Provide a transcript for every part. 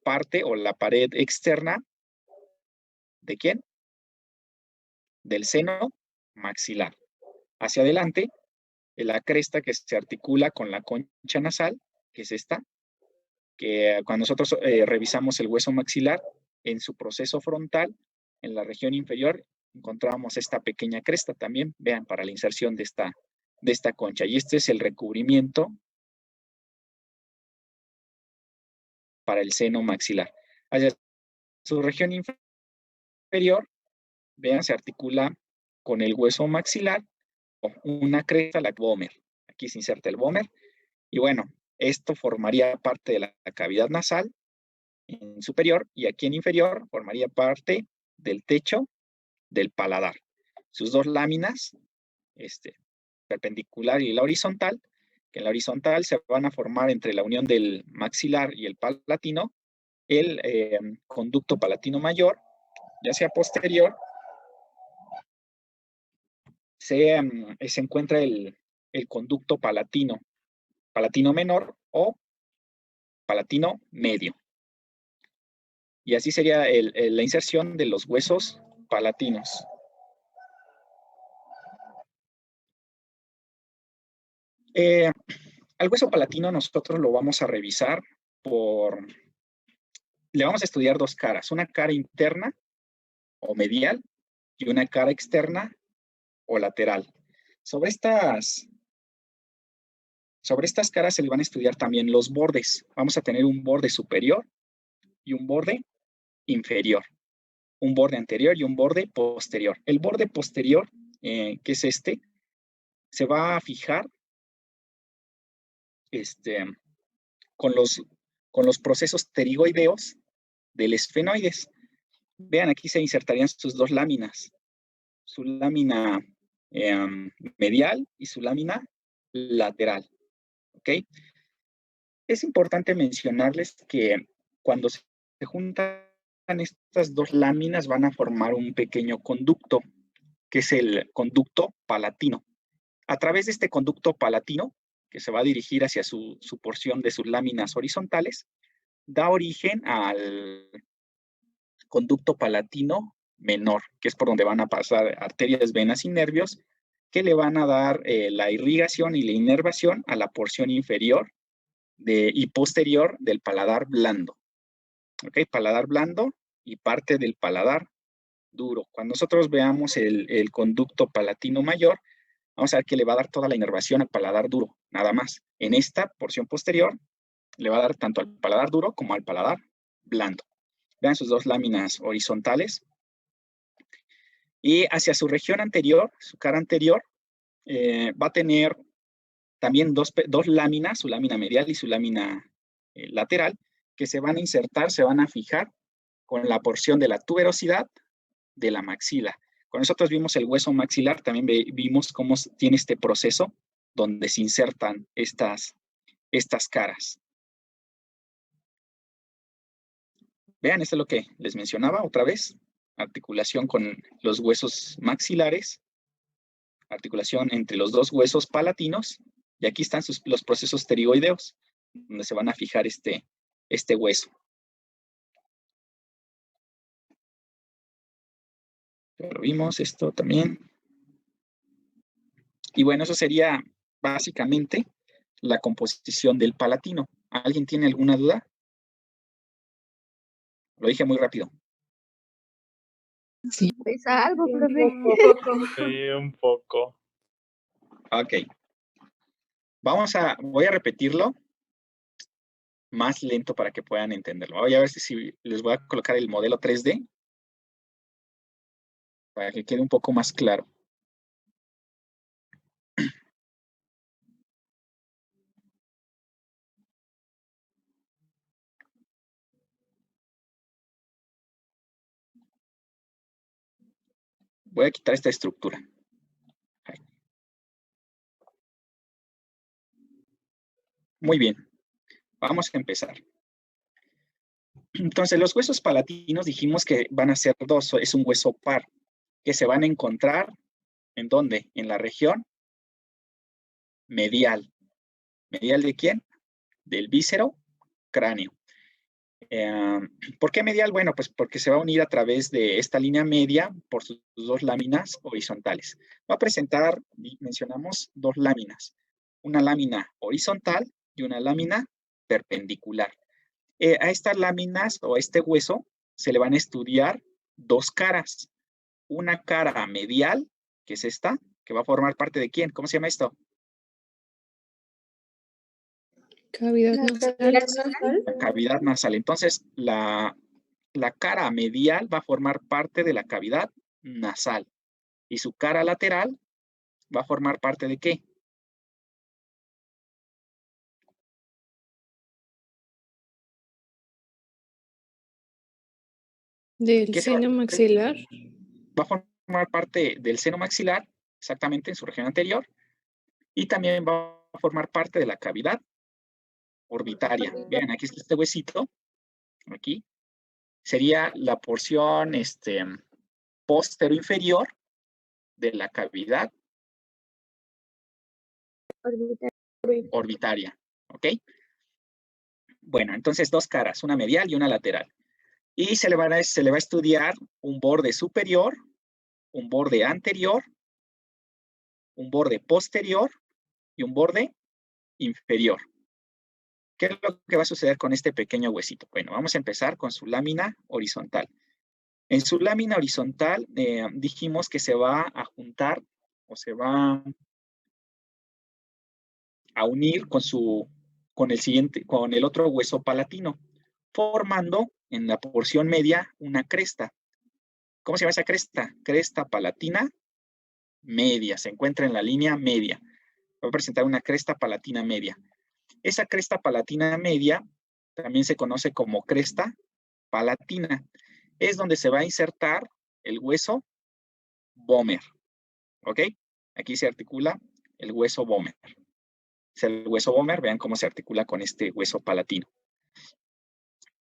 parte o la pared externa, ¿de quién? Del seno maxilar. Hacia adelante, la cresta que se articula con la concha nasal, que es esta, que cuando nosotros revisamos el hueso maxilar, en su proceso frontal, en la región inferior, encontramos esta pequeña cresta también, vean, para la inserción de esta concha. Y este es el recubrimiento para el seno maxilar. Hacia su región inferior, vean, se articula con el hueso maxilar, o una cresta, la vómer. Aquí se inserta el vómer. Y bueno, esto formaría parte de la cavidad nasal en superior, y aquí en inferior formaría parte del techo del paladar. Sus dos láminas, perpendicular y la horizontal, que en la horizontal se van a formar entre la unión del maxilar y el palatino, el conducto palatino mayor, ya sea posterior, se encuentra el conducto palatino menor o palatino medio. Y así sería la inserción de los huesos palatinos. Al hueso palatino nosotros lo vamos a revisar le vamos a estudiar dos caras, una cara interna o medial y una cara externa o lateral. Sobre estas caras se le van a estudiar también los bordes. Vamos a tener un borde superior y un borde inferior. Un borde anterior y un borde posterior. El borde posterior, que es este, se va a fijar con los procesos pterigoideos del esfenoides. Vean, aquí se insertarían sus dos láminas, su lámina medial y su lámina lateral. ¿Ok? Es importante mencionarles que cuando se juntan estas dos láminas van a formar un pequeño conducto, que es el conducto palatino. A través de este conducto palatino, que se va a dirigir hacia su porción de sus láminas horizontales, da origen al conducto palatino menor, que es por donde van a pasar arterias, venas y nervios, que le van a dar la irrigación y la inervación a la porción inferior y posterior del paladar blando. ¿Ok? Paladar blando y parte del paladar duro. Cuando nosotros veamos el conducto palatino mayor, vamos a ver que le va a dar toda la inervación al paladar duro, nada más. En esta porción posterior le va a dar tanto al paladar duro como al paladar blando. Vean sus dos láminas horizontales. Y hacia su región anterior, su cara anterior, va a tener también dos láminas, su lámina medial y su lámina lateral, que se van a insertar, se van a fijar con la porción de la tuberosidad de la maxila. Cuando nosotros vimos el hueso maxilar, también vimos cómo tiene este proceso donde se insertan estas caras. Vean, esto es lo que les mencionaba otra vez. Articulación con los huesos maxilares, articulación entre los dos huesos palatinos, y aquí están los procesos pterigoideos, donde se van a fijar este hueso. Ya lo vimos, esto también. Y bueno, eso sería básicamente la composición del palatino. ¿Alguien tiene alguna duda? Lo dije muy rápido. Sí. Pesa algo, profe. Sí, un poco. Ok. Voy a repetirlo más lento para que puedan entenderlo. Voy a ver si les voy a colocar el modelo 3D para que quede un poco más claro. Voy a quitar esta estructura. Muy bien. Vamos a empezar. Entonces, los huesos palatinos dijimos que van a ser dos. Es un hueso par que se van a encontrar, ¿en dónde? En la región medial. ¿Medial de quién? Del víscero cráneo. ¿Por qué medial? Bueno, pues porque se va a unir a través de esta línea media por sus dos láminas horizontales. Va a presentar, mencionamos, dos láminas. Una lámina horizontal y una lámina perpendicular. A estas láminas o a este hueso se le van a estudiar dos caras. Una cara medial, que es esta, que va a formar parte de ¿quién? ¿Cómo se llama esto? Cavidad nasal. La cavidad nasal. Entonces, la cara medial va a formar parte de la cavidad nasal. Y su cara lateral va a formar parte ¿de qué? Del seno maxilar. Va a formar parte del seno maxilar, exactamente en su región anterior. Y también va a formar parte de la cavidad orbitaria. Vean, aquí está este huesito. Aquí. Sería la porción postero-inferior de la cavidad orbitaria. ¿Ok? Bueno, entonces dos caras, una medial y una lateral. Y se le va a estudiar un borde superior, un borde anterior, un borde posterior y un borde inferior. ¿Qué es lo que va a suceder con este pequeño huesito? Bueno, vamos a empezar con su lámina horizontal. En su lámina horizontal dijimos que se va a juntar o se va a unir con el otro hueso palatino, formando en la porción media una cresta. ¿Cómo se llama esa cresta? Cresta palatina media. Se encuentra en la línea media. Va a presentar una cresta palatina media. Esa cresta palatina media también se conoce como cresta palatina. Es donde se va a insertar el hueso Vomer. ¿Ok? Aquí se articula el hueso Vomer. Es el hueso Vomer, vean cómo se articula con este hueso palatino.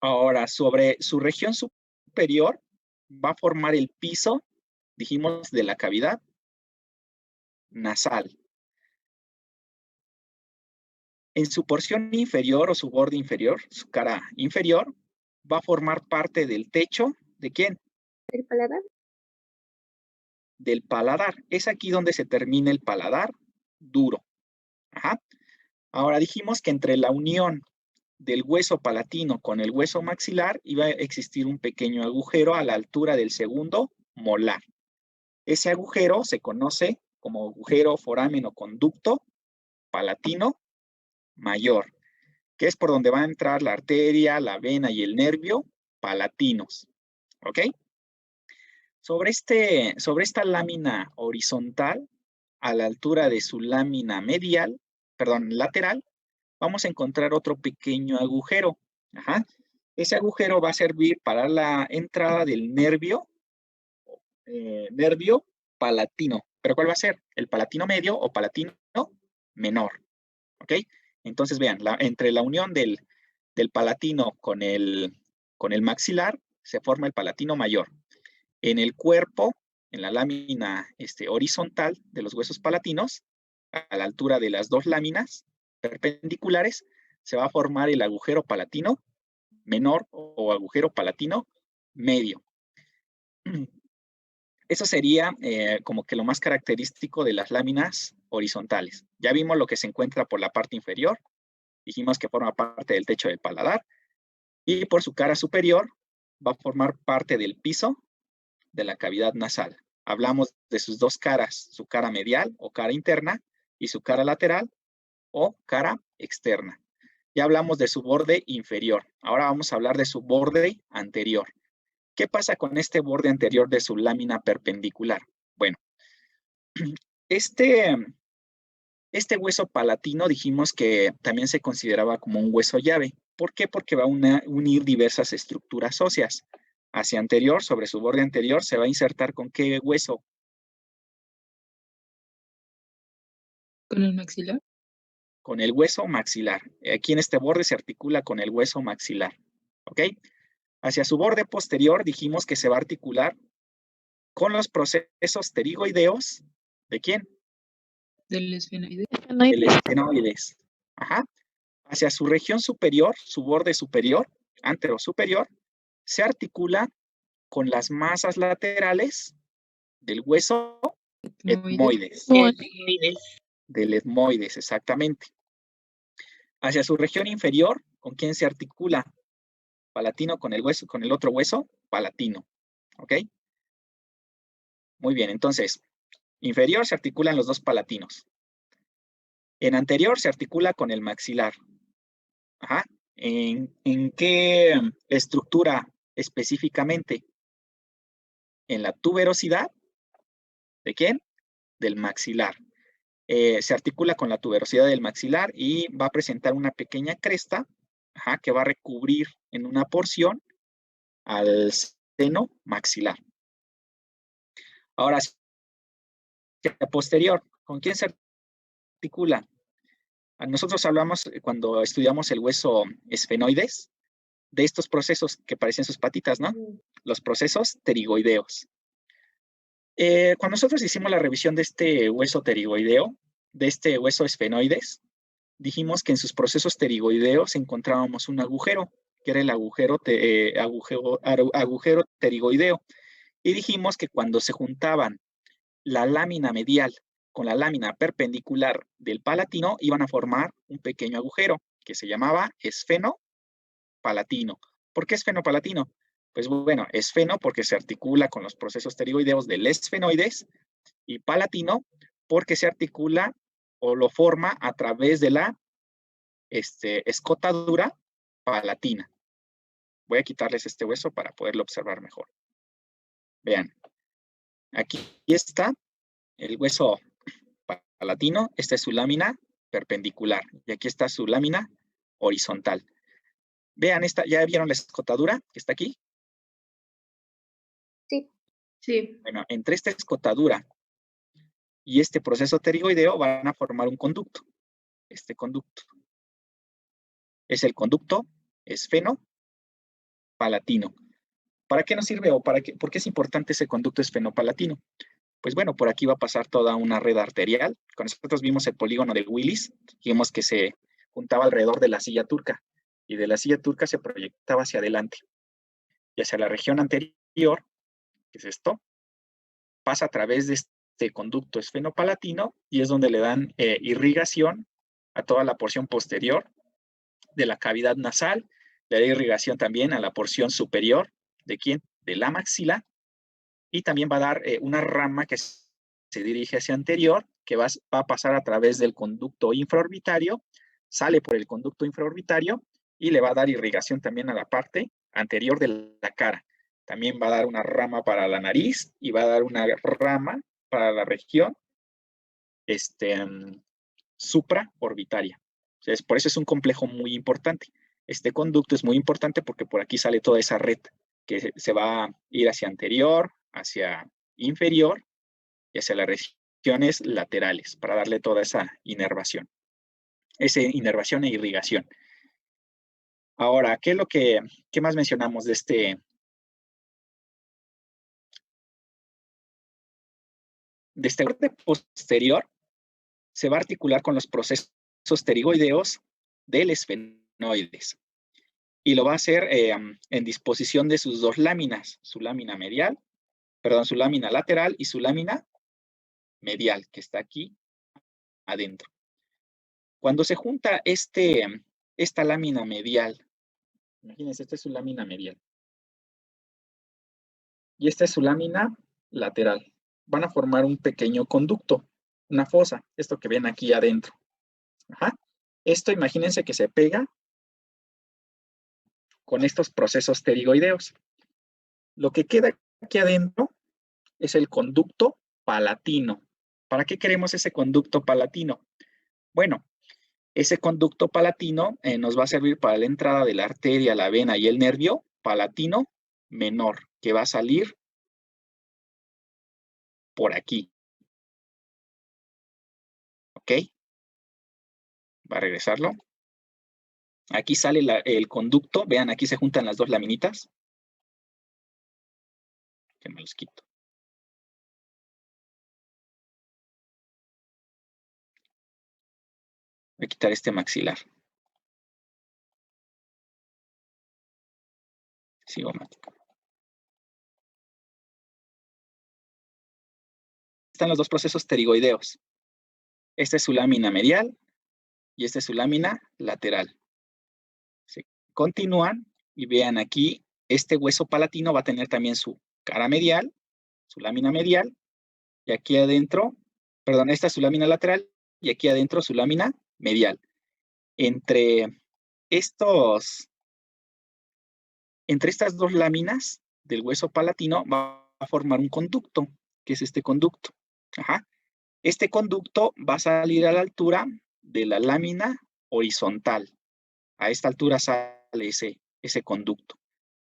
Ahora, sobre su región superior va a formar el piso, dijimos, de la cavidad nasal. En su porción inferior o su borde inferior, su cara inferior, va a formar parte del techo, ¿de quién? ¿El paladar? Del paladar. Es aquí donde se termina el paladar duro. Ajá. Ahora dijimos que entre la unión del hueso palatino con el hueso maxilar iba a existir un pequeño agujero a la altura del segundo molar. Ese agujero se conoce como agujero foramen o conducto palatino mayor, que es por donde va a entrar la arteria, la vena y el nervio palatinos. ¿Ok? Sobre esta lámina horizontal, a la altura de su lámina lateral, vamos a encontrar otro pequeño agujero. Ajá. Ese agujero va a servir para la entrada del nervio palatino. ¿Pero cuál va a ser? ¿El palatino medio o palatino menor? ¿Ok? Entonces, vean, entre la unión del palatino con el maxilar, se forma el palatino mayor. En el cuerpo, en la lámina horizontal de los huesos palatinos, a la altura de las dos láminas perpendiculares, se va a formar el agujero palatino menor o agujero palatino medio. Eso sería como que lo más característico de las láminas horizontales. Ya vimos lo que se encuentra por la parte inferior. Dijimos que forma parte del techo del paladar. Y por su cara superior va a formar parte del piso de la cavidad nasal. Hablamos de sus dos caras, su cara medial o cara interna y su cara lateral o cara externa. Ya hablamos de su borde inferior. Ahora vamos a hablar de su borde anterior. ¿Qué pasa con este borde anterior de su lámina perpendicular? Bueno, este hueso palatino dijimos que también se consideraba como un hueso llave. ¿Por qué? Porque va a unir diversas estructuras óseas. Hacia anterior, sobre su borde anterior, se va a insertar ¿con qué hueso? ¿Con el maxilar? Con el hueso maxilar. Aquí en este borde se articula con el hueso maxilar. ¿Ok? Hacia su borde posterior dijimos que se va a articular con los procesos pterigoideos. ¿De quién? Del esfenoide. Del esfenoides. Ajá. Hacia su región superior, su borde superior, anterosuperior, se articula con las masas laterales del hueso etmoides. Del etmoides, exactamente. Hacia su región inferior, ¿con quién se articula? Palatino con el hueso, con el otro hueso, palatino. ¿Ok? Muy bien, entonces, inferior se articulan los dos palatinos. En anterior se articula con el maxilar. Ajá. ¿En qué estructura específicamente? En la tuberosidad. ¿De quién? Del maxilar. Se articula con la tuberosidad del maxilar y va a presentar una pequeña cresta, ajá, que va a recubrir en una porción al seno maxilar. Ahora, hacia posterior, ¿con quién se articula? Nosotros hablamos, cuando estudiamos el hueso esfenoides, de estos procesos que parecen sus patitas, ¿no? Los procesos pterigoideos. Cuando nosotros hicimos la revisión de este hueso pterigoideo, de este hueso esfenoides, dijimos que en sus procesos pterigoideos encontrábamos un agujero, que era el agujero pterigoideo. Y dijimos que cuando se juntaban la lámina medial con la lámina perpendicular del palatino, iban a formar un pequeño agujero que se llamaba esfeno palatino. ¿Por qué esfenopalatino? Pues bueno, esfeno porque se articula con los procesos pterigoideos del esfenoides y palatino porque se articula o lo forma a través de la escotadura palatina. Voy a quitarles este hueso para poderlo observar mejor. Vean, aquí está el hueso palatino, esta es su lámina perpendicular y aquí está su lámina horizontal. Vean, ¿ya vieron la escotadura que está aquí? Sí. Sí. Bueno, entre esta escotadura y este proceso pterigoideo van a formar un conducto. Este conducto es el conducto esfenopalatino. ¿Para qué nos sirve o por qué es importante ese conducto esfenopalatino? Pues bueno, por aquí va a pasar toda una red arterial. Cuando nosotros vimos el polígono de Willis, vimos que se juntaba alrededor de la silla turca y de la silla turca se proyectaba hacia adelante. Y hacia la región anterior, que es esto, pasa a través de este conducto esfenopalatino y es donde le dan irrigación a toda la porción posterior de la cavidad nasal, le da irrigación también a la porción superior ¿de quién? De la maxila y también va a dar una rama que se dirige hacia anterior, que va a pasar a través del conducto infraorbitario, sale por el conducto infraorbitario y le va a dar irrigación también a la parte anterior de la cara. También va a dar una rama para la nariz y va a dar una rama para la región supraorbitaria. Entonces, por eso es un complejo muy importante. Este conducto es muy importante porque por aquí sale toda esa red que se va a ir hacia anterior, hacia inferior y hacia las regiones laterales para darle toda esa inervación. Esa inervación e irrigación. Ahora, ¿qué más mencionamos de este corte posterior? Se va a articular con los procesos pterigoideos del esfenoides y lo va a hacer en disposición de sus dos láminas, su lámina lateral y su lámina medial, que está aquí adentro. Cuando se junta esta lámina medial, imagínense, esta es su lámina medial y esta es su lámina lateral, van a formar un pequeño conducto, una fosa, esto que ven aquí adentro. Ajá. Esto imagínense que se pega con estos procesos pterigoideos. Lo que queda aquí adentro es el conducto palatino. ¿Para qué queremos ese conducto palatino? Bueno, ese conducto palatino nos va a servir para la entrada de la arteria, la vena y el nervio palatino menor, que va a salir por aquí. ¿Ok? Va a regresarlo. Aquí sale el conducto. Vean, aquí se juntan las dos laminitas. Que me los quito. Voy a quitar este maxilar. cigomática. Están los dos procesos pterigoideos. Esta es su lámina medial y esta es su lámina lateral. Se continúan y vean aquí, este hueso palatino va a tener también su cara medial, su lámina medial, y aquí adentro, perdón, esta es su lámina lateral y aquí adentro su lámina medial. Entre estas dos láminas del hueso palatino va a formar un conducto, que es este conducto. Ajá. Este conducto va a salir a la altura de la lámina horizontal. A esta altura sale ese conducto.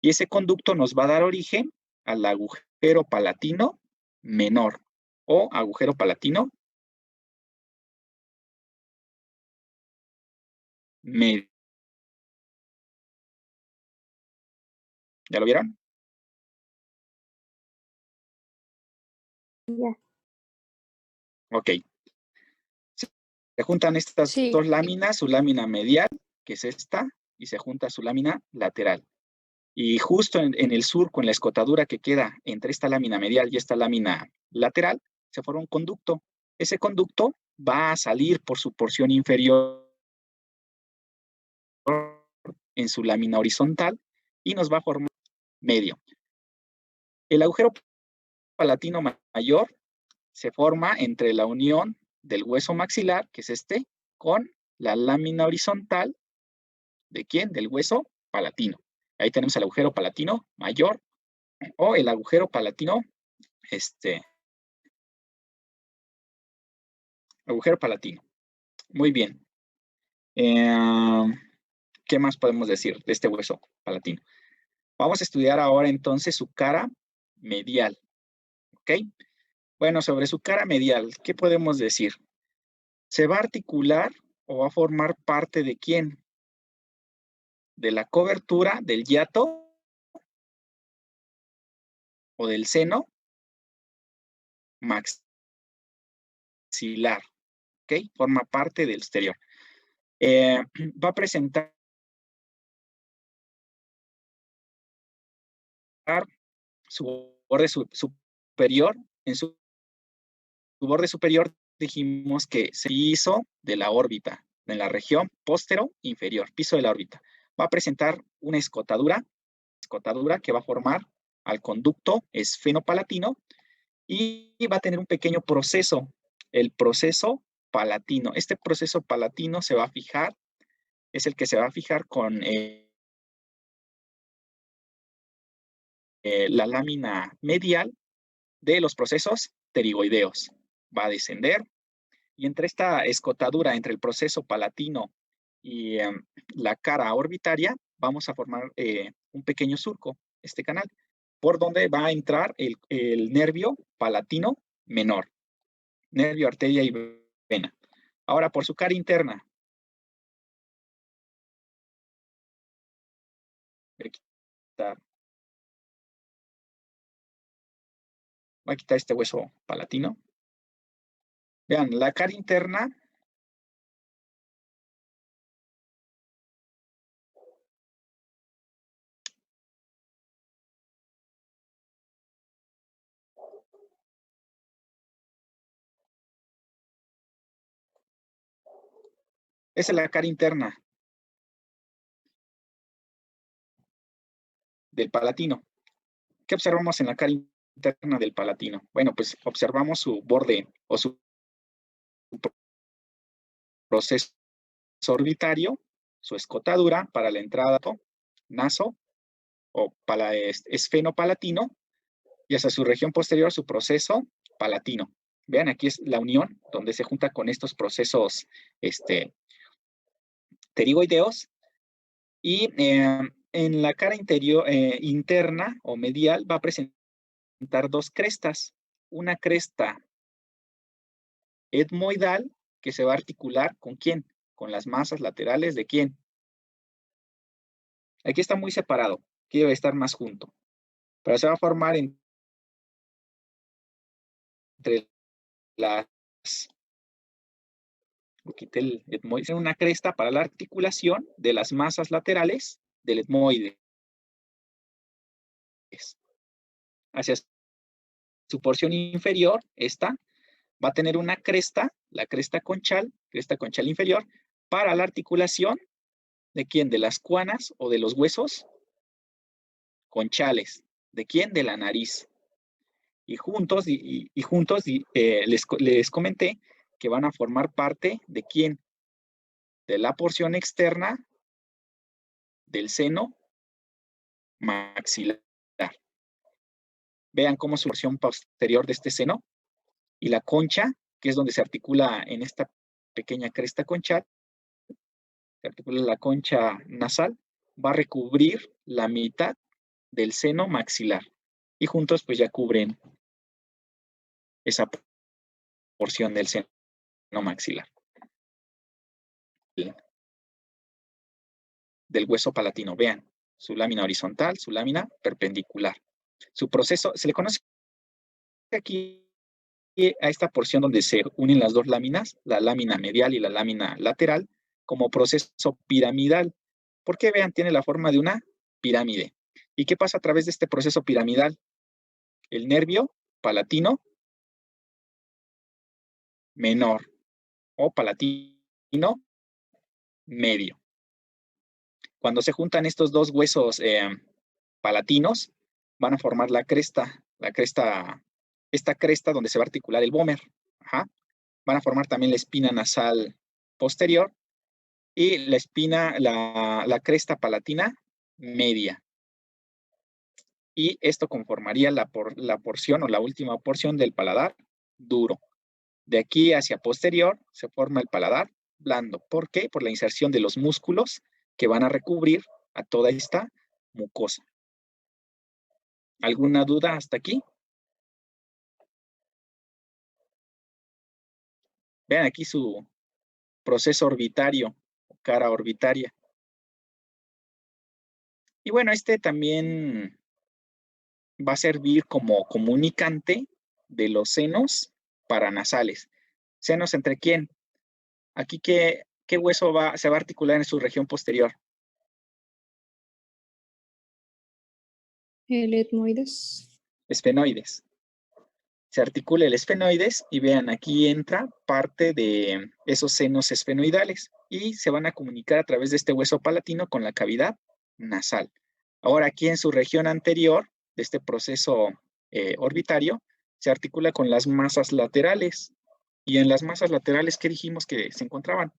Y ese conducto nos va a dar origen al agujero palatino menor o agujero palatino medio. ¿Ya lo vieron? Ya. Ok. Se juntan estas Sí. dos láminas, su lámina medial, que es esta, y se junta su lámina lateral. Y justo en el surco, en la escotadura que queda entre esta lámina medial y esta lámina lateral, se forma un conducto. Ese conducto va a salir por su porción inferior en su lámina horizontal y nos va a formar medio. El agujero palatino mayor se forma entre la unión del hueso maxilar, que es este, con la lámina horizontal ¿de quién? Del hueso palatino. Ahí tenemos el agujero palatino mayor o el agujero palatino, agujero palatino. Muy bien. ¿Qué más podemos decir de este hueso palatino? Vamos a estudiar ahora entonces su cara medial. ¿Ok? Bueno, sobre su cara medial, ¿qué podemos decir? ¿Se va a articular o va a formar parte de quién? ¿De la cobertura del hiato o del seno maxilar? ¿Ok? Forma parte del exterior. Va a presentar su borde superior. En su borde superior dijimos que se hizo de la órbita, en la región postero-inferior, piso de la órbita. Va a presentar una escotadura que va a formar al conducto esfenopalatino y va a tener un pequeño proceso, el proceso palatino. Este proceso palatino se va a fijar, es el que se va a fijar con la lámina medial de los procesos pterigoideos. Va a descender y entre esta escotadura, entre el proceso palatino y la cara orbitaria, vamos a formar un pequeño surco, este canal, por donde va a entrar el nervio palatino menor, nervio, arteria y vena. Ahora, por su cara interna, voy a quitar este hueso palatino. Vean, la cara interna esa es la cara interna del palatino. ¿Qué observamos en la cara interna del palatino? Bueno, pues observamos su borde o su proceso orbitario, su escotadura para la entrada naso o para esfenopalatino y hasta su región posterior su proceso palatino. Vean, aquí es la unión donde se junta con estos procesos pterigoideos y en la cara interna o medial va a presentar dos crestas. Una cresta etmoidal que se va a articular ¿con quién? Con las masas laterales ¿de quién? Aquí está muy separado, aquí debe estar más junto, pero se va a formar entre las... Quité el etmoide, una cresta para la articulación de las masas laterales del etmoide. Hacia su porción inferior, esta va a tener una cresta, la cresta conchal inferior, para la articulación ¿de quién? De las cuanas o de los huesos conchales. ¿De quién? De la nariz. Y juntos, les comenté que van a formar parte ¿de quién? De la porción externa del seno maxilar. Vean cómo es su porción posterior de este seno y la concha, que es donde se articula en esta pequeña cresta conchal, se articula la concha nasal, va a recubrir la mitad del seno maxilar. Y juntos pues ya cubren esa porción del seno maxilar. Del hueso palatino. Vean, su lámina horizontal, su lámina perpendicular. Su proceso, se le conoce aquí a esta porción donde se unen las dos láminas, la lámina medial y la lámina lateral, como proceso piramidal. Porque vean, tiene la forma de una pirámide. ¿Y qué pasa a través de este proceso piramidal? El nervio palatino menor o palatino medio. Cuando se juntan estos dos huesos palatinos, van a formar la cresta, esta cresta donde se va a articular el vómer. Ajá. Van a formar también la espina nasal posterior y la espina, la cresta palatina media. Y esto conformaría la porción o la última porción del paladar duro. De aquí hacia posterior se forma el paladar blando. ¿Por qué? Por la inserción de los músculos que van a recubrir a toda esta mucosa. ¿Alguna duda hasta aquí? Vean aquí su proceso orbitario, cara orbitaria. Y bueno, este también va a servir como comunicante de los senos paranasales. ¿Senos entre quién? Aquí, ¿qué hueso se va a articular en su región posterior? El etmoides. Esfenoides. Se articula el esfenoides y vean, aquí entra parte de esos senos esfenoidales y se van a comunicar a través de este hueso palatino con la cavidad nasal. Ahora, aquí en su región anterior de este proceso orbitario, se articula con las masas laterales. Y en las masas laterales, ¿qué dijimos que se encontraban?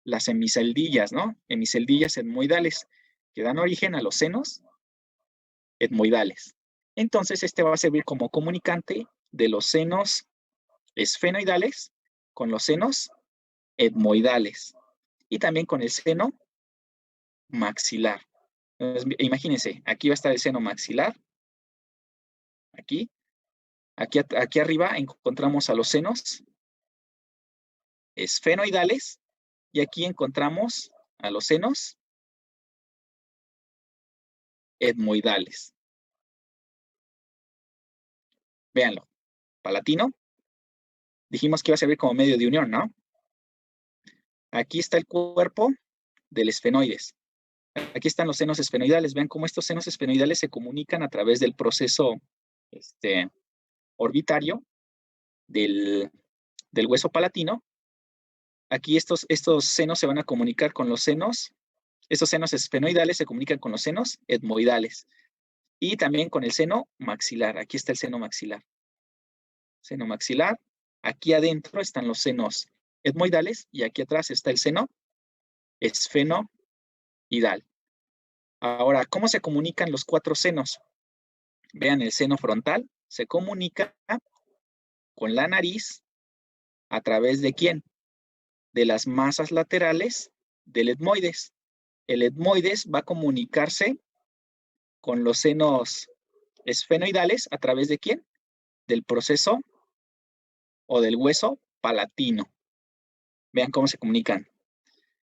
Las hemiceldillas, ¿no? Hemiceldillas etmoidales, que dan origen a los senos etmoidales. Entonces, este va a servir como comunicante de los senos esfenoidales con los senos etmoidales y también con el seno maxilar. Entonces, imagínense, aquí va a estar el seno maxilar, aquí arriba encontramos a los senos esfenoidales y aquí encontramos a los senos etmoidales. Véanlo, palatino, dijimos que iba a servir como medio de unión, ¿no? Aquí está el cuerpo del esfenoides. Aquí están los senos esfenoidales. Vean cómo estos senos esfenoidales se comunican a través del proceso orbitario del hueso palatino. Aquí estos senos se van a comunicar con los senos, estos senos esfenoidales se comunican con los senos etmoidales y también con el seno maxilar. Aquí está el seno maxilar. Seno maxilar. Aquí adentro están los senos etmoidales y aquí atrás está el seno esfenoidal. Ahora, ¿cómo se comunican los cuatro senos? Vean, el seno frontal se comunica con la nariz a través de ¿quién? De las masas laterales del etmoides. El etmoides va a comunicarse con los senos esfenoidales a través de ¿quién? Del proceso o del hueso palatino. Vean cómo se comunican.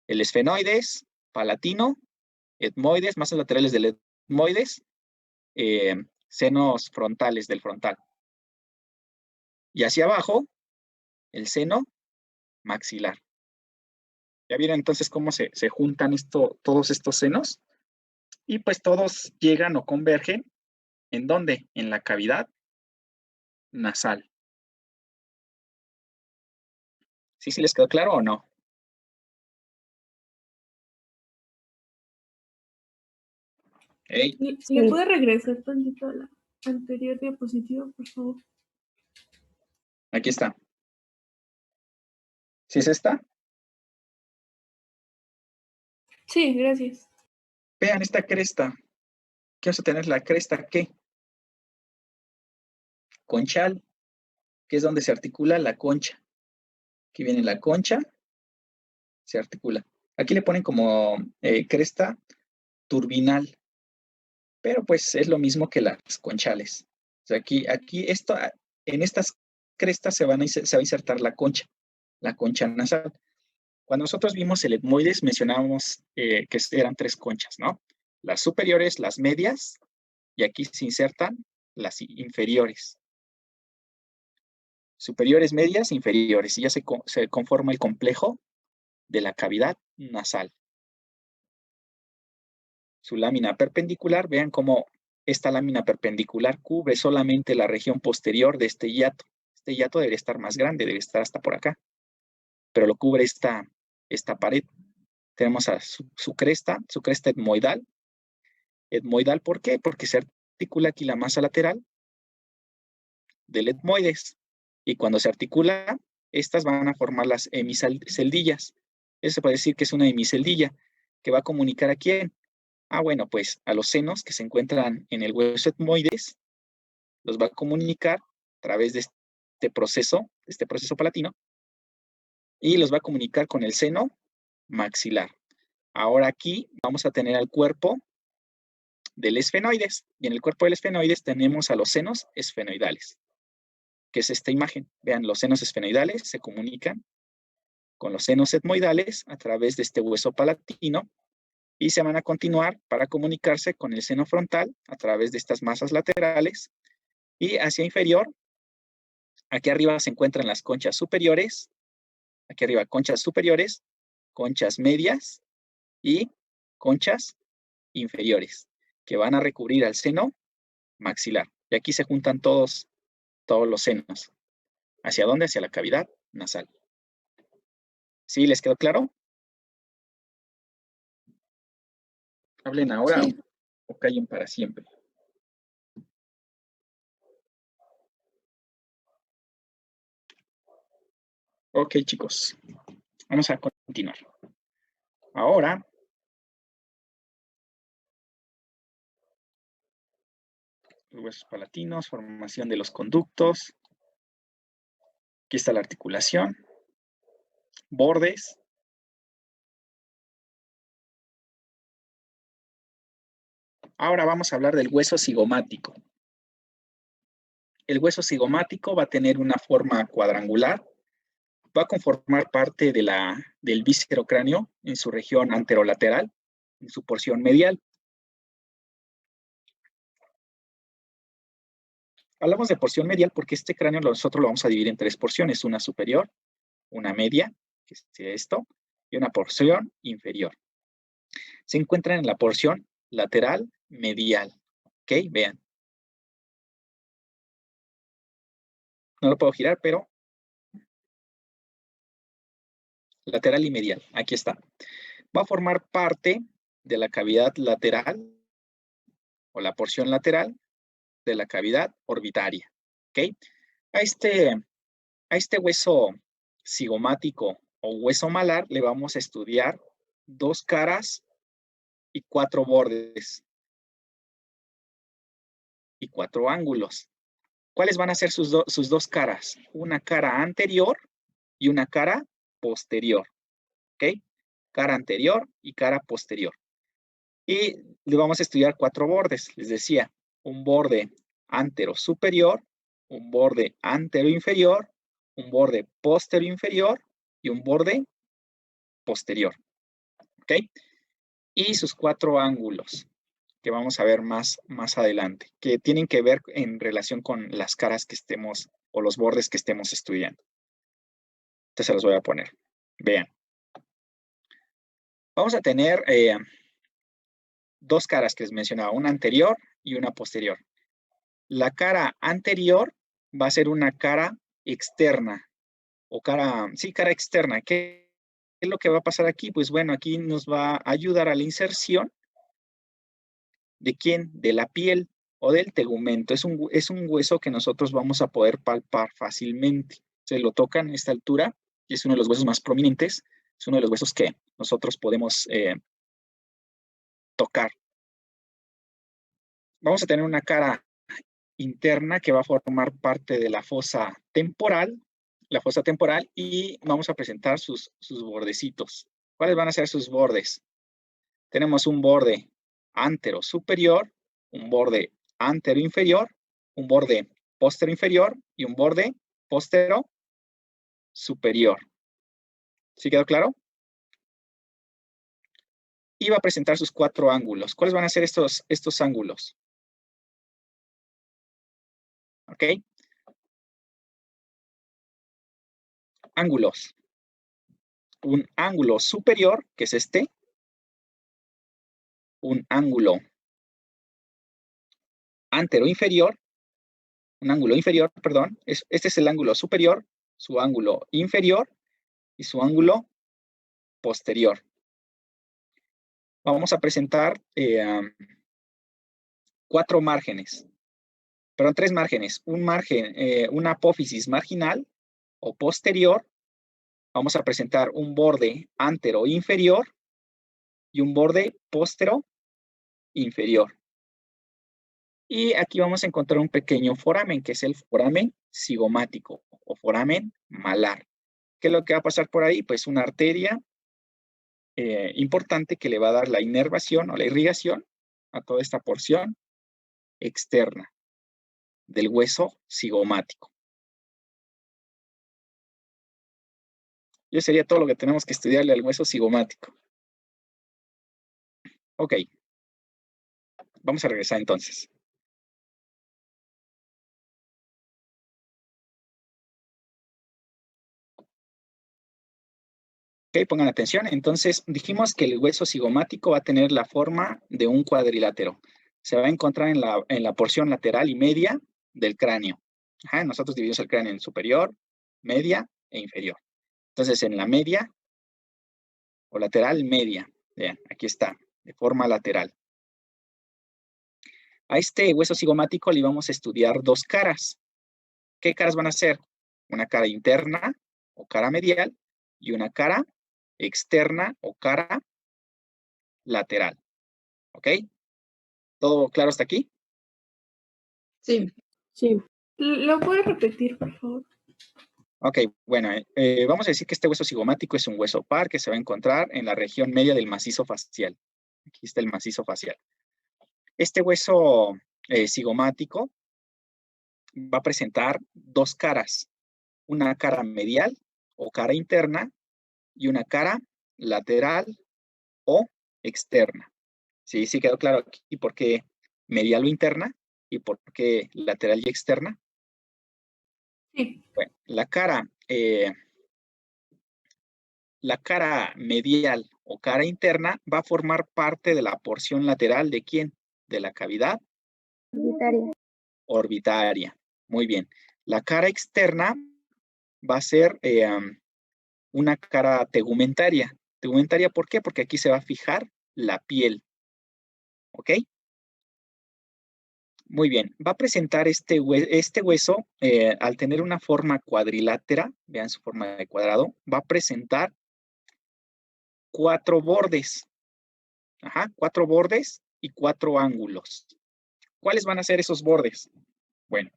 El esfenoides, palatino, etmoides, masas laterales del etmoides, senos frontales del frontal. Y hacia abajo, el seno maxilar. ¿Ya vieron entonces cómo se juntan todos estos senos? Y pues todos llegan o convergen ¿En dónde? En la cavidad nasal. ¿Sí les quedó claro o no? Hey, ¿Le puede regresar tantito a la anterior diapositiva, por favor? aquí está. ¿Sí es esta? Sí, gracias. Vean esta cresta. ¿Qué vas a tener la cresta? ¿Qué? Conchal, que es donde se articula la concha. Aquí viene la concha, se articula. Aquí le ponen como cresta turbinal, pero pues es lo mismo que las conchales. O sea, en estas crestas se va a insertar la concha nasal. Cuando nosotros vimos el etmoides, mencionábamos que eran 3 conchas, ¿no? Las superiores, las medias, y aquí se insertan las inferiores. Superiores, medias, inferiores, y ya se conforma el complejo de la cavidad nasal. Su lámina perpendicular, vean cómo esta lámina perpendicular cubre solamente la región posterior de este hiato. Este hiato debería estar más grande, debe estar hasta por acá, pero lo cubre esta pared. Tenemos a su cresta etmoidal. Etmoidal, ¿por qué? Porque se articula aquí la masa lateral del etmoides. Y cuando se articula, estas van a formar las hemiceldillas. Eso se puede decir que es una hemiceldilla que va a comunicar ¿a quién? Bueno, pues a los senos que se encuentran en el hueso etmoides, los va a comunicar a través de este proceso palatino, y los va a comunicar con el seno maxilar. Ahora aquí vamos a tener al cuerpo del esfenoides, y en el cuerpo del esfenoides tenemos a los senos esfenoidales, que es esta imagen. Vean, los senos esfenoidales se comunican con los senos etmoidales a través de este hueso palatino, y se van a continuar para comunicarse con el seno frontal a través de estas masas laterales, y hacia inferior, aquí arriba se encuentran las conchas superiores, aquí arriba conchas superiores, conchas medias y conchas inferiores, que van a recubrir al seno maxilar. Y aquí se juntan todos los senos. ¿Hacia dónde? Hacia la cavidad nasal. ¿Sí les quedó claro? Hablen ahora Sí. o callen para siempre. Ok, chicos. Vamos a continuar. Ahora, los huesos palatinos, formación de los conductos. Aquí está la articulación. Bordes. Ahora vamos a hablar del hueso cigomático. El hueso cigomático va a tener una forma cuadrangular. Va a conformar parte del víscero cráneo en su región anterolateral, en su porción medial. Hablamos de porción medial porque este cráneo nosotros lo vamos a dividir en 3 porciones, una superior, una media, que sería esto, y una porción inferior. Se encuentran en la porción lateral medial. ¿Ok? Vean. No lo puedo girar, pero lateral y medial. Aquí está. Va a formar parte de la cavidad lateral o la porción lateral de la cavidad orbitaria. ¿Ok? A este hueso cigomático o hueso malar le vamos a estudiar 2 caras y 4 bordes y 4 ángulos. ¿Cuáles van a ser sus 2 caras? Una cara anterior y una cara posterior. ¿Ok? Cara anterior y cara posterior. Y le vamos a estudiar 4 bordes. Les decía, un borde antero superior, un borde antero inferior, un borde posterior inferior y un borde posterior. ¿Ok? Y sus 4 ángulos, que vamos a ver más adelante, que tienen que ver en relación con las caras que estemos o los bordes que estemos estudiando. Entonces se los voy a poner. Vean. Vamos a tener 2 caras que les mencionaba, una anterior y una posterior. La cara anterior va a ser una cara externa. O cara externa. ¿Qué es lo que va a pasar aquí? Pues bueno, aquí nos va a ayudar a la inserción. ¿De quién? De la piel o del tegumento. Es un hueso que nosotros vamos a poder palpar fácilmente. Se lo tocan a esta altura y es uno de los huesos más prominentes. Es uno de los huesos que nosotros podemos tocar. Vamos a tener una cara interna que va a formar parte de la fosa temporal. Y vamos a presentar sus bordecitos. ¿Cuáles van a ser sus bordes? Tenemos un borde antero superior, un borde antero inferior, un borde póstero inferior y un borde póstero superior. ¿Sí quedó claro? Y va a presentar sus 4 ángulos. ¿Cuáles van a ser estos ángulos? ¿Ok? Ángulos. Un ángulo superior, que es este. Un ángulo antero inferior. Un ángulo inferior, perdón. Este es el ángulo superior, su ángulo inferior y su ángulo posterior. Vamos a presentar 4 márgenes. Perdón, 3 márgenes. Un margen, una apófisis marginal o posterior. Vamos a presentar un borde antero inferior y un borde póstero inferior. Y aquí vamos a encontrar un pequeño foramen, que es el foramen cigomático o foramen malar. ¿Qué es lo que va a pasar por ahí? Pues una arteria importante que le va a dar la inervación o la irrigación a toda esta porción externa del hueso cigomático. Y eso sería todo lo que tenemos que estudiarle al hueso cigomático. Ok. Vamos a regresar entonces. Ok, pongan atención. Entonces, dijimos que el hueso cigomático va a tener la forma de un cuadrilátero. Se va a encontrar en la porción lateral y media del cráneo. Ajá, nosotros dividimos el cráneo en superior, media e inferior. Entonces, en la media o lateral media. Vean, aquí está, de forma lateral. A este hueso cigomático le vamos a estudiar 2 caras. ¿Qué caras van a ser? Una cara interna o cara medial y una cara externa o cara lateral. ¿Ok? ¿Todo claro hasta aquí? Sí. Sí. ¿Lo puedes repetir, por favor? Ok, bueno, vamos a decir que este hueso cigomático es un hueso par que se va a encontrar en la región media del macizo facial. Aquí está el macizo facial. Este hueso cigomático va a presentar 2 caras. Una cara medial o cara interna y una cara lateral o externa. ¿Sí? ¿Sí quedó claro aquí por qué medial o interna y por qué lateral y externa? Sí. Bueno, la cara medial o cara interna va a formar parte de la porción lateral ¿de quién? De la cavidad orbitaria. Muy bien. La cara externa va a ser una cara tegumentaria. ¿Tegumentaria por qué? Porque aquí se va a fijar la piel. ¿Ok? Muy bien. Va a presentar este hueso, al tener una forma cuadrilátera, vean su forma de cuadrado, va a presentar 4 bordes. Ajá, 4 bordes y 4 ángulos. ¿Cuáles van a ser esos bordes? Bueno,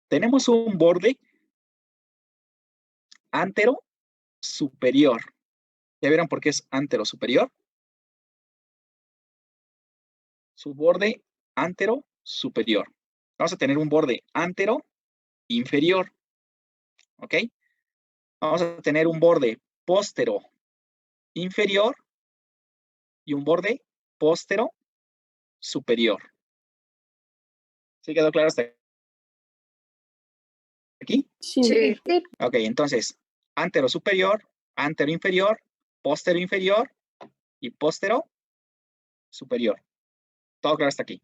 tenemos un borde antero superior. ¿Ya vieron por qué es antero superior? Su borde antero superior. Vamos a tener un borde antero inferior. ¿Ok? Vamos a tener un borde póstero inferior y un borde póstero superior. ¿Sí quedó claro hasta aquí? Sí. Ok, entonces, antero superior, antero inferior, póstero inferior y póstero superior. Todo claro hasta aquí.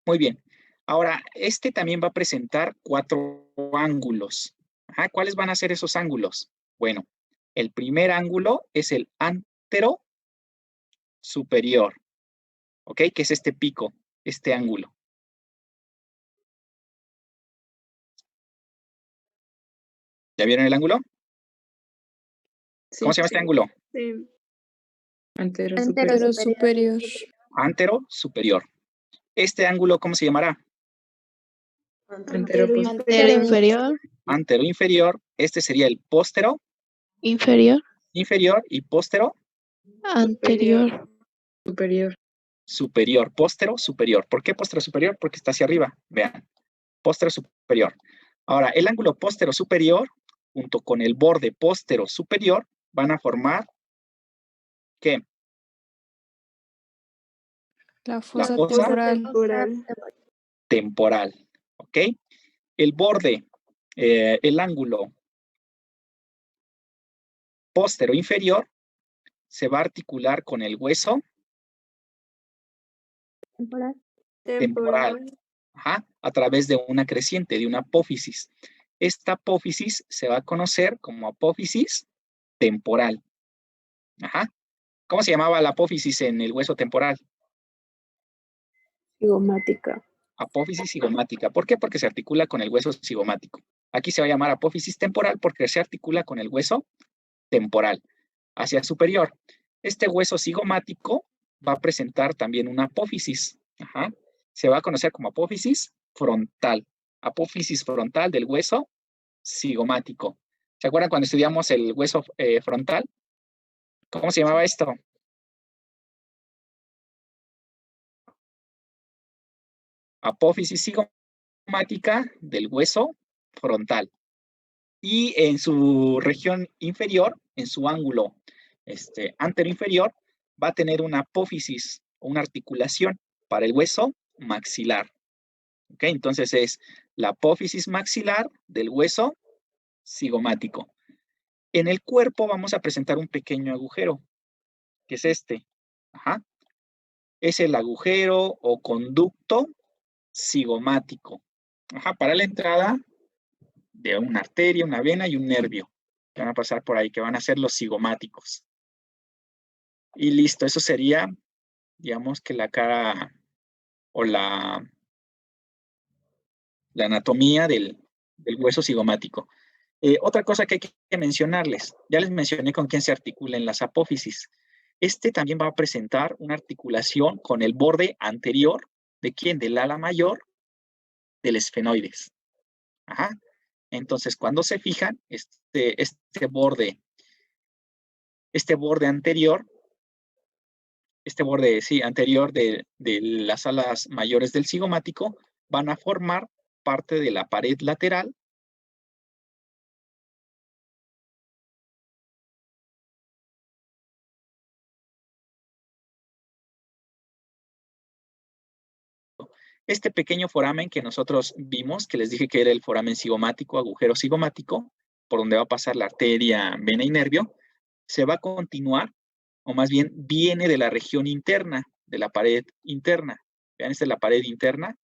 Muy bien. Ahora, este también va a presentar 4 ángulos. Ajá, ¿cuáles van a ser esos ángulos? Bueno, el primer ángulo es el antero superior, ¿ok? Que es este pico, este ángulo. ¿Ya vieron el ángulo? ¿Cómo se llama este ángulo? Sí. Antero Antero superior. Antero superior. ¿Este ángulo cómo se llamará? Antero Antero inferior. Antero inferior. Este sería el póstero Inferior. inferior y póstero Anterior. superior. superior. Póstero superior. ¿Por qué póstero superior? Porque está hacia arriba. Vean. Póstero superior. Ahora, el ángulo póstero superior junto con el borde póstero superior van a formar ¿qué? La fosa fosa temporal. temporal. ¿Ok? El borde, el ángulo póstero inferior se va a articular con el hueso temporal. Ajá, a través de una creciente, de una apófisis. Esta apófisis se va a conocer como apófisis temporal. Ajá. ¿Cómo se llamaba la apófisis en el hueso temporal? Cigomática. Apófisis cigomática. ¿Por qué? Porque se articula con el hueso cigomático. Aquí se va a llamar apófisis temporal porque se articula con el hueso temporal hacia superior. Este hueso cigomático va a presentar también una apófisis. Ajá. Se va a conocer como apófisis frontal. Apófisis frontal del hueso cigomático. ¿Se acuerdan cuando estudiamos el hueso frontal? ¿Cómo se llamaba esto? Apófisis cigomática del hueso frontal. Y en su región inferior, en su ángulo anteroinferior, va a tener una apófisis o una articulación para el hueso maxilar. ¿Ok? Entonces es la apófisis maxilar del hueso cigomático. En el cuerpo vamos a presentar un pequeño agujero, que es este. Ajá. Es el agujero o conducto cigomático. Ajá, para la entrada de una arteria, una vena y un nervio que van a pasar por ahí, que van a ser los cigomáticos. Y listo, eso sería, digamos que la cara o la anatomía del hueso cigomático. Otra cosa que hay que mencionarles, ya les mencioné con quién se articulan las apófisis. Este también va a presentar una articulación con el borde anterior de quién, del ala mayor del esfenoides. Ajá. Entonces, cuando se fijan, este borde anterior, sí, anterior de las alas mayores del cigomático, van a formar parte de la pared lateral este pequeño foramen que nosotros vimos, que les dije que era el foramen cigomático, agujero cigomático, por donde va a pasar la arteria, vena y nervio, se va a continuar, o más bien viene de la región interna, de la pared interna. Vean, esta es la pared interna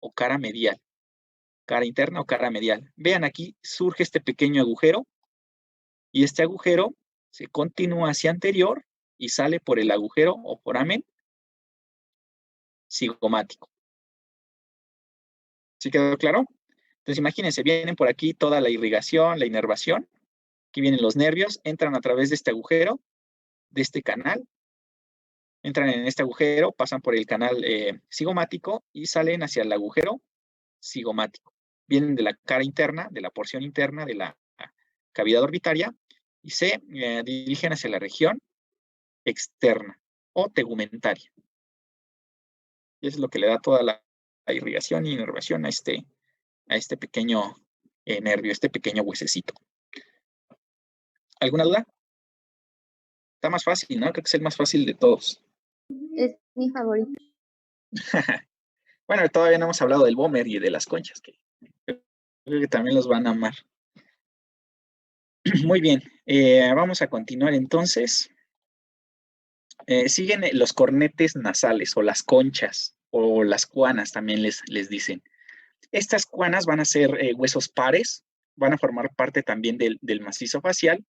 o cara medial. Cara interna o cara medial. Vean, aquí surge este pequeño agujero y este agujero se continúa hacia anterior y sale por el agujero o foramen cigomático. ¿Sí quedó claro? Entonces, imagínense, vienen por aquí toda la irrigación, la inervación. Aquí vienen los nervios, entran a través de este agujero, de este canal. Entran en este agujero, pasan por el canal cigomático y salen hacia el agujero cigomático. Vienen de la cara interna, de la porción interna de la cavidad orbitaria y se dirigen hacia la región externa o tegumentaria. Y eso es lo que le da toda la irrigación y inervación a este pequeño nervio, este pequeño huesecito. ¿Alguna duda? Está más fácil, ¿no? Creo que es el más fácil de todos. Es mi favorito. Bueno, todavía no hemos hablado del Bomer y de las conchas, que creo que también los van a amar. Muy bien, vamos a continuar entonces. Siguen los cornetes nasales o las conchas. o las cuanas también les dicen. Estas cuanas van a ser huesos pares, van a formar parte también del macizo facial.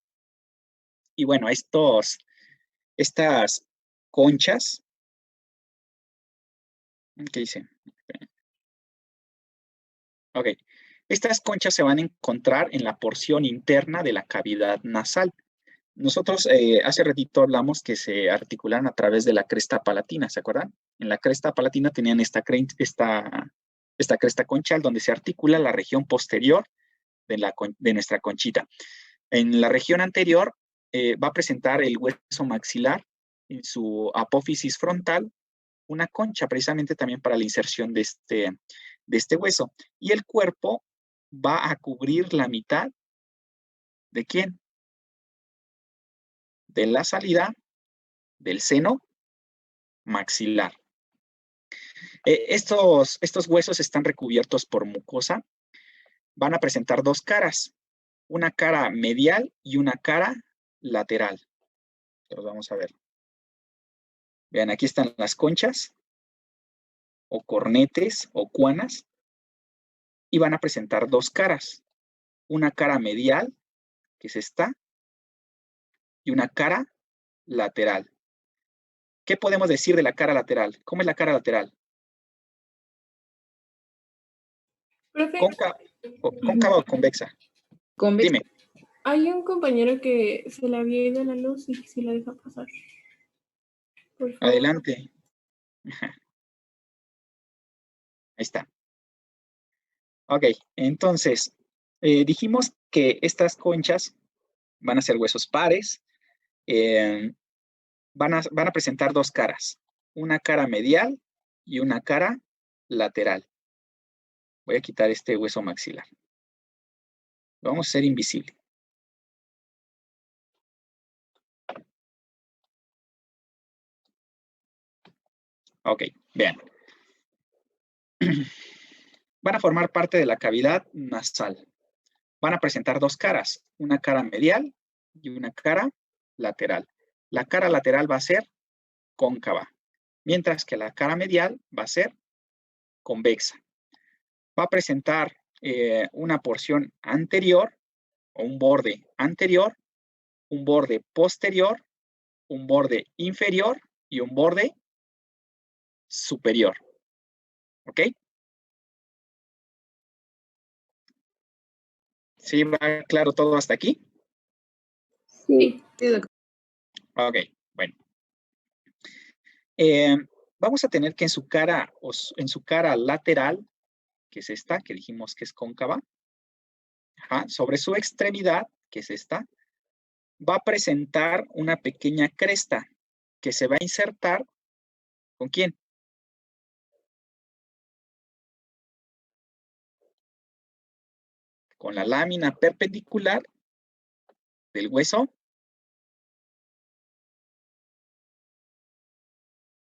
Y bueno, estas conchas, ¿qué dice? Ok, estas conchas se van a encontrar en la porción interna de la cavidad nasal. Nosotros hace ratito hablamos que se articulan a través de la cresta palatina, ¿se acuerdan? En la cresta palatina tenían esta cresta conchal donde se articula la región posterior de nuestra conchita. En la región anterior va a presentar el hueso maxilar en su apófisis frontal, una concha precisamente también para la inserción de este hueso. Y el cuerpo va a cubrir la mitad ¿de quién? De la salida del seno maxilar. Estos huesos están recubiertos por mucosa. Van a presentar dos caras, una cara medial y una cara lateral. Los vamos a ver. Vean, aquí están las conchas, o cornetes, o cuanas, y van a presentar dos caras. Una cara medial, que es esta, y una cara lateral. ¿Qué podemos decir de la cara lateral? ¿Cómo es la cara lateral? Profe, ¿Cóncava o convexa? Convexa. Dime. hay un compañero que se le había ido la luz y si la deja pasar. Por favor. Adelante. Ahí está. Ok, entonces, dijimos que estas conchas van a ser huesos pares. Van a presentar dos caras. Una cara medial y una cara lateral. Voy a quitar este hueso maxilar. Lo vamos a hacer invisible. Ok, vean. Van a formar parte de la cavidad nasal. Van a presentar dos caras, una cara medial y una cara lateral. La cara lateral va a ser cóncava, mientras que la cara medial va a ser convexa. Va a presentar una porción anterior o un borde anterior, un borde posterior, un borde inferior y un borde superior. ¿Ok? ¿Sí va claro todo hasta aquí? Sí. Ok, bueno. Vamos a tener que en su cara lateral, que es esta, que dijimos que es cóncava, sobre su extremidad, que es esta, va a presentar una pequeña cresta que se va a insertar, ¿con quién? Con la lámina perpendicular del hueso.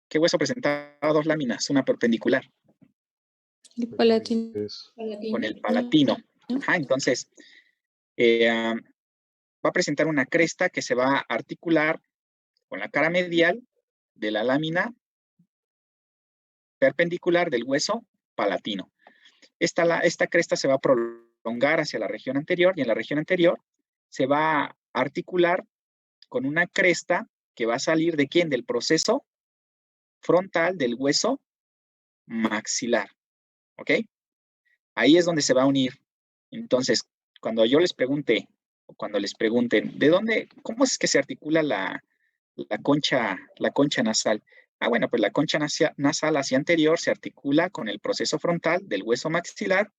¿Qué hueso presentaba dos láminas? Una perpendicular. El palatino. Con el palatino. Entonces, va a presentar una cresta que se va a articular con la cara medial de la lámina perpendicular del hueso palatino. Esta cresta se va a prolongar hacia la región anterior y en la región anterior se va a articular con una cresta que va a salir ¿de quién? Del proceso frontal del hueso maxilar. ¿Ok? Ahí es donde se va a unir. Entonces, cuando yo les pregunte, o cuando les pregunten, ¿de dónde, cómo es que se articula la concha nasal? Bueno, pues la concha nasal hacia anterior se articula con el proceso frontal del hueso maxilar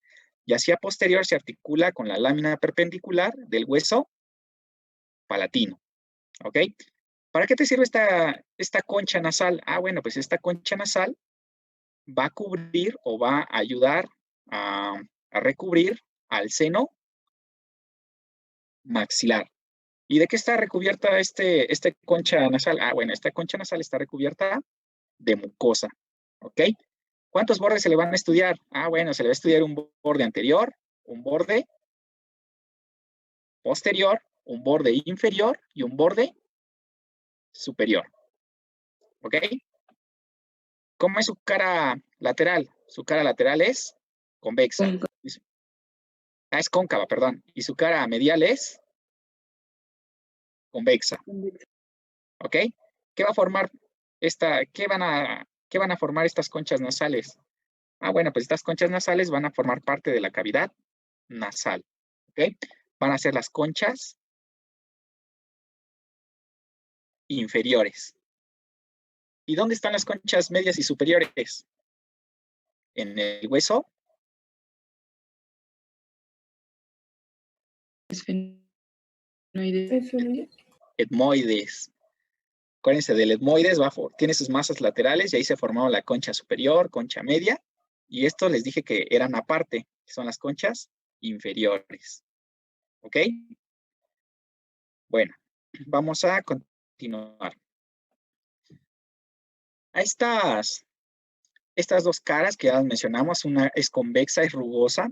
y hacia posterior se articula con la lámina perpendicular del hueso palatino. ¿Ok? ¿Para qué te sirve esta concha nasal? Bueno, pues esta concha nasal va a cubrir o va a ayudar a recubrir al seno maxilar. ¿Y de qué está recubierta esta concha nasal? Bueno, esta concha nasal está recubierta de mucosa. ¿Ok? ¿Cuántos bordes se le van a estudiar? Bueno, se le va a estudiar un borde anterior, un borde posterior, un borde inferior y un borde superior. ¿Ok? ¿Cómo es su cara lateral. Su cara lateral es convexa. Cóncava. Es cóncava, perdón. Y su cara medial es convexa. ¿Ok? ¿Qué va a formar qué van a formar estas conchas nasales? Bueno, pues estas conchas nasales van a formar parte de la cavidad nasal. ¿Ok? Van a ser las conchas inferiores. ¿Y dónde están las conchas medias y superiores? En el hueso etmoides. Acuérdense del etmoides, tiene sus masas laterales y ahí se formaron la concha superior, concha media, y esto les dije que eran aparte, que son las conchas inferiores. ¿Ok? Bueno, vamos a continuar. A estas dos caras que ya mencionamos, una es convexa, es rugosa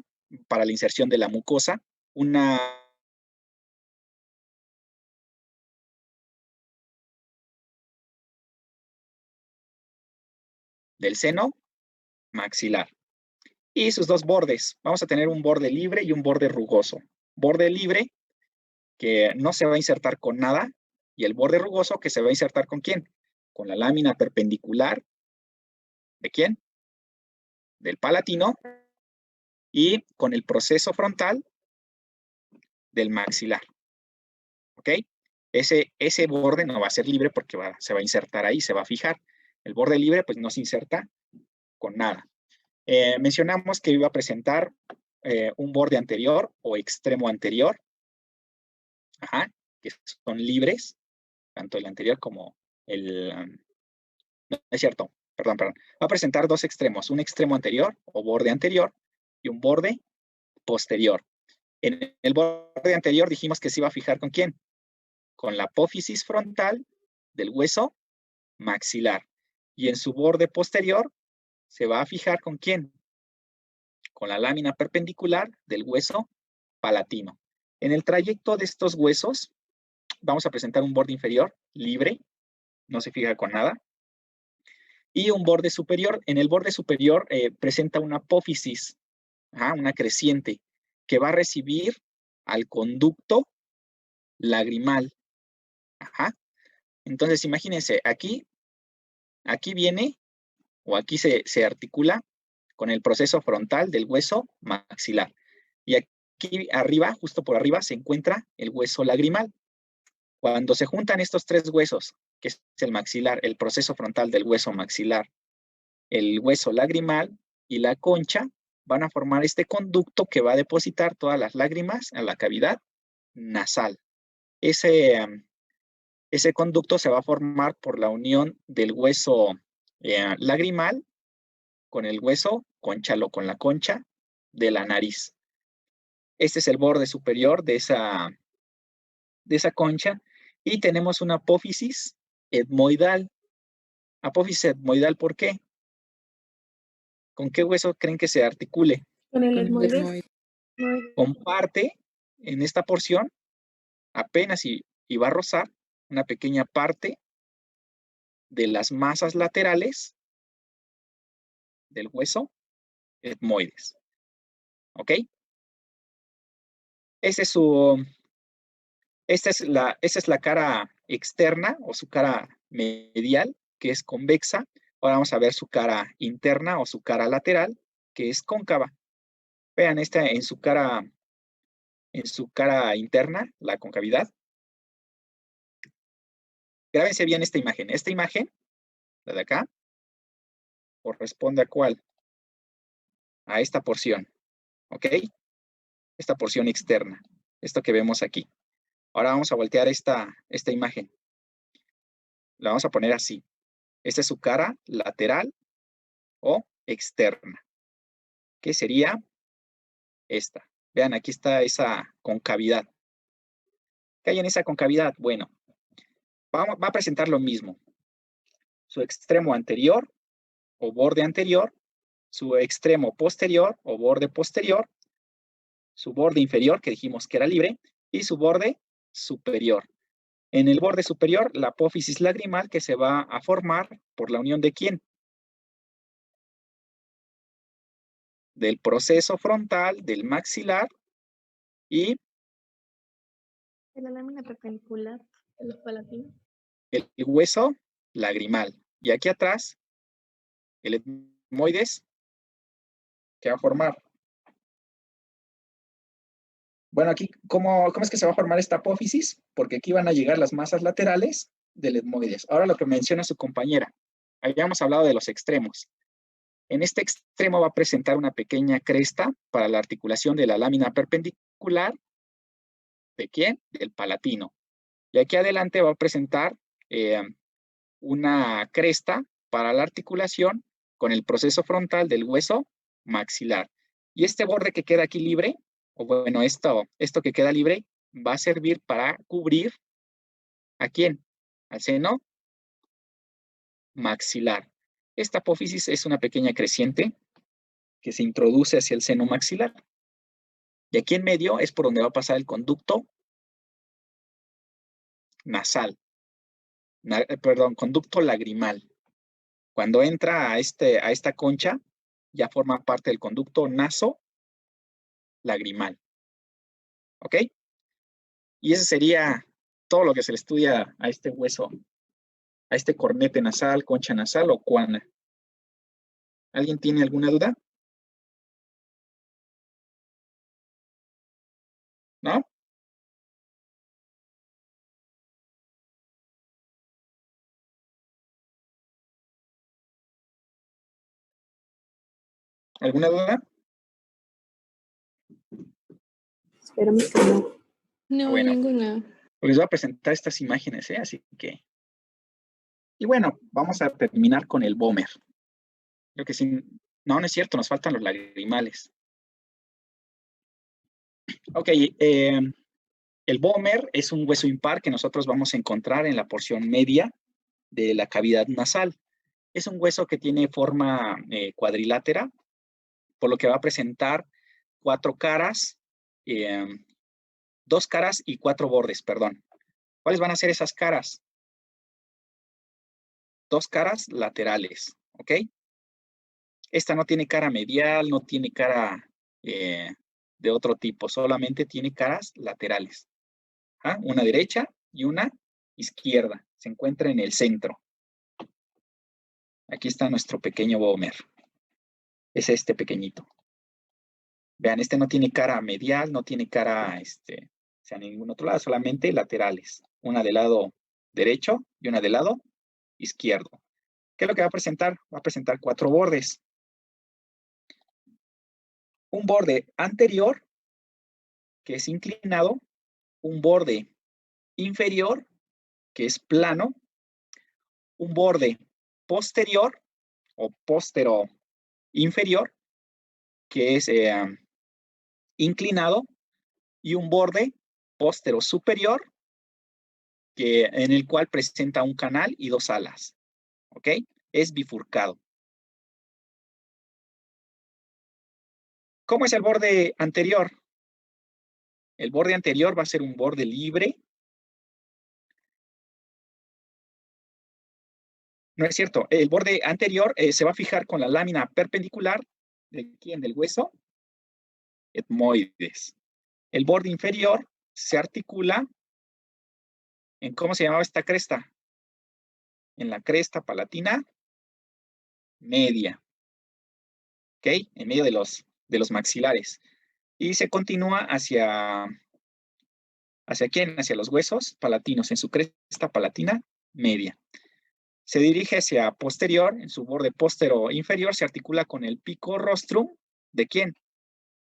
para la inserción de la mucosa, una del seno maxilar. Y sus dos bordes. Vamos a tener un borde libre y un borde rugoso. Borde libre que no se va a insertar con nada y el borde rugoso que se va a insertar ¿con quién? Con la lámina perpendicular. ¿De quién? Del palatino y con el proceso frontal del maxilar. ¿Ok? Ese borde no va a ser libre porque se va a insertar ahí, se va a fijar. El borde libre pues no se inserta con nada. Mencionamos que iba a presentar un borde anterior o extremo anterior, que son libres, tanto el anterior como el... no es cierto, perdón. Va a presentar dos extremos, un extremo anterior o borde anterior y un borde posterior. En el borde anterior dijimos que se iba a fijar ¿con quién? Con la apófisis frontal del hueso maxilar. Y en su borde posterior se va a fijar ¿con quién? Con la lámina perpendicular del hueso palatino. En el trayecto de estos huesos vamos a presentar un borde inferior libre, no se fija con nada, y un borde superior. En el borde superior presenta una apófisis, una creciente, que va a recibir al conducto lagrimal. Entonces, imagínense, aquí viene, o aquí se articula con el proceso frontal del hueso maxilar. Y aquí arriba, justo por arriba, se encuentra el hueso lagrimal. Cuando se juntan estos tres huesos, que es el maxilar, el proceso frontal del hueso maxilar, el hueso lagrimal y la concha, van a formar este conducto que va a depositar todas las lágrimas en la cavidad nasal. Ese conducto se va a formar por la unión del hueso lagrimal con el hueso conchalo, con la concha de la nariz. Este es el borde superior de esa concha y tenemos una apófisis etmoidal. Apófisis etmoidal, ¿por qué? ¿Con qué hueso creen que se articule? Con el etmoides. Comparte en esta porción apenas y va a rozar una pequeña parte de las masas laterales del hueso etmoides. ¿Ok? Esa es la cara externa o su cara medial, que es convexa. Ahora vamos a ver su cara interna o su cara lateral, que es cóncava. Vean en su cara interna, la concavidad. Grábense bien esta imagen. Esta imagen, la de acá, corresponde a ¿cuál? A esta porción. ¿Ok? Esta porción externa. Esto que vemos aquí. Ahora vamos a voltear esta imagen. La vamos a poner así. Esta es su cara lateral o externa. ¿Qué sería esta? Vean, aquí está esa concavidad. ¿Qué hay en esa concavidad? Bueno, va a presentar lo mismo. Su extremo anterior o borde anterior, su extremo posterior o borde posterior, su borde inferior, que dijimos que era libre, y su borde superior. En el borde superior, la apófisis lagrimal que se va a formar por la unión de ¿quién? del proceso frontal, del maxilar y De la lámina perpendicular de los palatinos. el hueso lagrimal. Y aquí atrás, el etmoides, que va a formar. Bueno, aquí, ¿cómo es que se va a formar esta apófisis? Porque aquí van a llegar las masas laterales del etmoides. Ahora lo que menciona su compañera. Habíamos hablado de los extremos. En este extremo va a presentar una pequeña cresta para la articulación de la lámina perpendicular. ¿De quién? Del palatino. Y aquí adelante va a presentar una cresta para la articulación con el proceso frontal del hueso maxilar. Y este borde que queda aquí libre, o bueno, esto que queda libre, va a servir para cubrir ¿a quién? Al seno maxilar. Esta apófisis es una pequeña creciente que se introduce hacia el seno maxilar. Y aquí en medio es por donde va a pasar el conducto nasal. Conducto lagrimal. Cuando entra a esta concha, ya forma parte del conducto naso-lagrimal. ¿Ok? Y ese sería todo lo que se le estudia a este hueso, a este cornete nasal, concha nasal o cuana. ¿Alguien tiene alguna duda? ¿No? ¿Alguna duda? Espérame que no. No, Bueno. ninguna. Les voy a presentar estas imágenes, así que... Y bueno, vamos a terminar con el vómer. Creo que sí. No, no es cierto, nos faltan los lagrimales. Ok, el vómer es un hueso impar que nosotros vamos a encontrar en la porción media de la cavidad nasal. Es un hueso que tiene forma cuadrilátera, por lo que va a presentar 4 caras, 2 caras y 4 bordes, perdón. ¿Cuáles van a ser esas caras? 2 caras laterales, ¿ok? Esta no tiene cara medial, no tiene cara de otro tipo, solamente tiene caras laterales. ¿Ah? Una derecha y una izquierda. Se encuentra en el centro. Aquí está nuestro pequeño vómer. Es este pequeñito. Vean, este no tiene cara medial, no tiene cara hacia ningún otro lado, solamente laterales. Una del lado derecho y una del lado izquierdo. ¿Qué es lo que va a presentar? Va a presentar 4 bordes. Un borde anterior, que es inclinado, un borde inferior, que es plano, un borde posterior o póstero inferior, que es inclinado, y un borde póstero superior, en el cual presenta un canal y 2 alas. ¿Ok? Es bifurcado. ¿Cómo es el borde anterior? El borde anterior va a ser un borde libre. No es cierto. El borde anterior se va a fijar con la lámina perpendicular ¿de quién? Del hueso etmoides. El borde inferior se articula en ¿cómo se llamaba esta cresta? En la cresta palatina media. ¿Ok? En medio de los maxilares. Y se continúa ¿hacia quién? Hacia los huesos palatinos, en su cresta palatina media. Se dirige hacia posterior, en su borde póstero inferior, se articula con el pico rostrum. ¿De quién?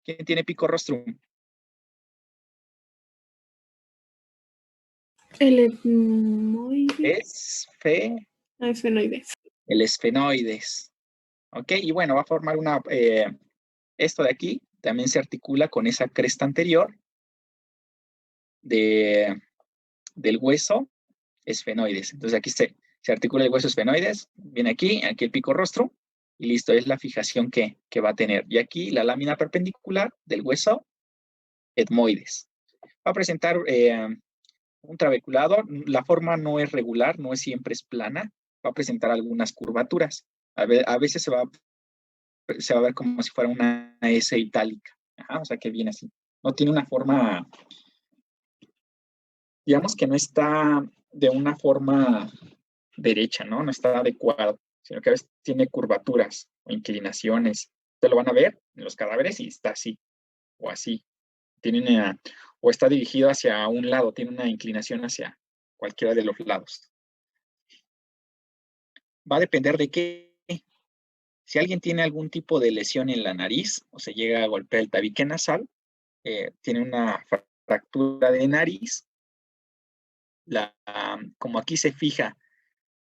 ¿Quién tiene pico rostrum? El etmoides. Esfenoides. El esfenoides. ¿Ok? Y bueno, va a formar esto de aquí, también se articula con esa cresta anterior del hueso esfenoides. Entonces aquí se articula el hueso esfenoides, viene aquí el pico rostrum, y listo, es la fijación que va a tener. Y aquí la lámina perpendicular del hueso etmoides. Va a presentar un trabeculado. La forma no es regular, no es siempre es plana. Va a presentar algunas curvaturas. A veces se va a se va a ver como si fuera una S itálica. Ajá, o sea que viene así. No tiene una forma, digamos que no está de una forma derecha, ¿no? No está adecuado, sino que a veces tiene curvaturas o inclinaciones. Ustedes lo van a ver en los cadáveres y está así o así. Tiene o está dirigido hacia un lado, tiene una inclinación hacia cualquiera de los lados. Va a depender de qué. Si alguien tiene algún tipo de lesión en la nariz o se llega a golpear el tabique nasal, tiene una fractura de nariz, como aquí se fija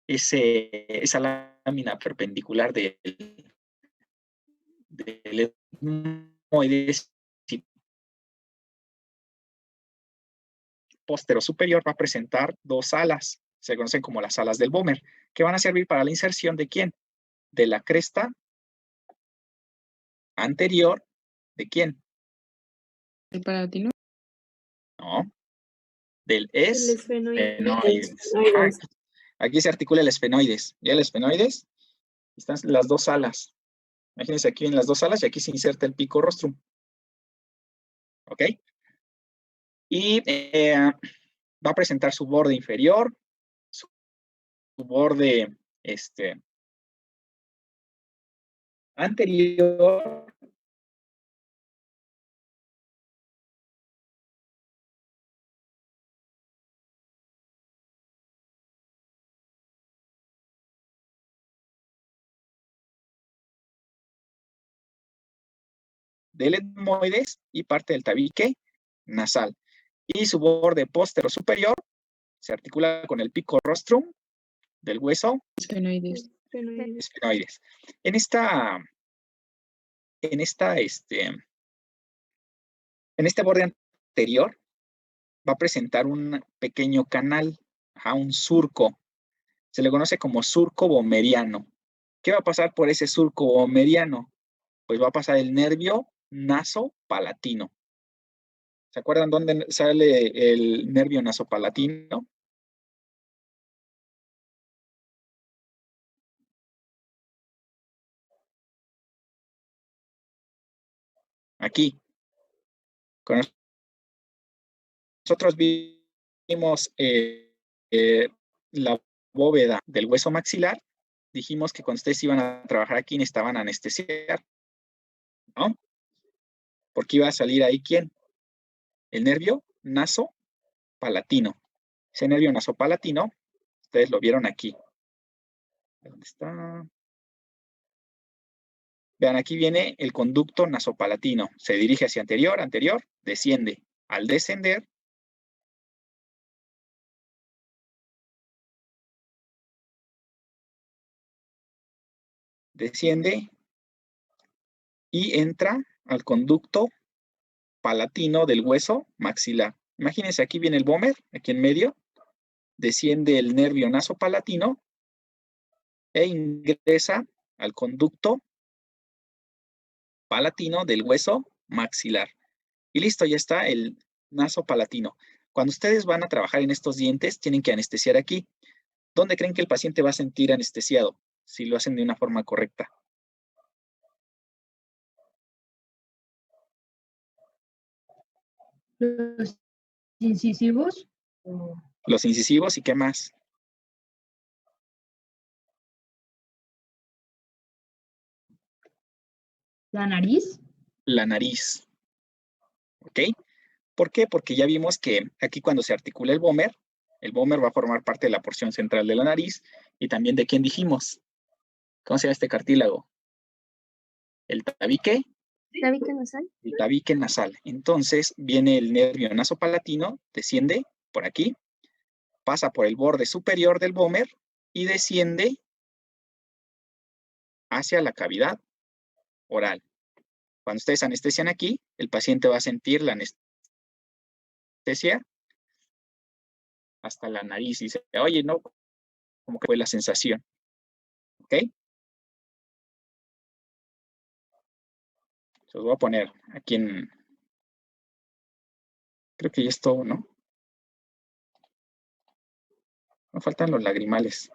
esa lámina perpendicular del etmoides póstero superior, va a presentar dos alas, se conocen como las alas del Böhmer, que van a servir para la inserción ¿de quién? De la cresta anterior, ¿de quién? ¿El palatino? No, del El esfenoides. esfenoides. Ajá, aquí se articula el esfenoides. ¿Ya el esfenoides? Están las dos alas. Imagínense aquí en las dos alas y aquí se inserta el pico rostrum. ¿Ok? Y va a presentar su borde inferior, su borde anterior, del etmoides y parte del tabique nasal. Y su borde póstero superior se articula con el pico rostrum del hueso Esfenoides. esfenoides. En este borde anterior va a presentar un pequeño canal, un surco. Se le conoce como surco böhmeriano. ¿Qué va a pasar por ese surco böhmeriano? Pues va a pasar el nervio nasopalatino. ¿Se acuerdan dónde sale el nervio nasopalatino? Aquí. Con nosotros vimos la bóveda del hueso maxilar. Dijimos que cuando ustedes iban a trabajar aquí necesitaban anestesiar, ¿no? Porque iba a salir ahí ¿quién? El nervio nasopalatino. Ese nervio nasopalatino, ustedes lo vieron aquí. ¿Dónde está? Vean, aquí viene el conducto nasopalatino. Se dirige hacia anterior, anterior, desciende. Al descender, desciende y entra al conducto palatino del hueso maxilar. Imagínense, aquí viene el Böhmer, aquí en medio, desciende el nervio nasopalatino e ingresa al conducto palatino del hueso maxilar. Y listo, ya está el nasopalatino. Cuando ustedes van a trabajar en estos dientes, tienen que anestesiar aquí. ¿Dónde creen que el paciente va a sentir anestesiado si lo hacen de una forma correcta? Los incisivos. Los incisivos y qué más. La nariz. La nariz. ¿Ok? ¿Por qué? Porque ya vimos que aquí cuando se articula el Böhmer va a formar parte de la porción central de la nariz y también de quién dijimos. ¿Cómo se llama este cartílago? El tabique. ¿Tabique nasal? El tabique nasal. Entonces viene el nervio nasopalatino, desciende por aquí, pasa por el borde superior del Böhmer y desciende hacia la cavidad oral. Cuando ustedes anestesian aquí, el paciente va a sentir la anestesia hasta la nariz y dice, oye, no, como que fue la sensación. ¿Ok? Los voy a poner aquí en... Creo que ya es todo, ¿no? Me faltan los lagrimales.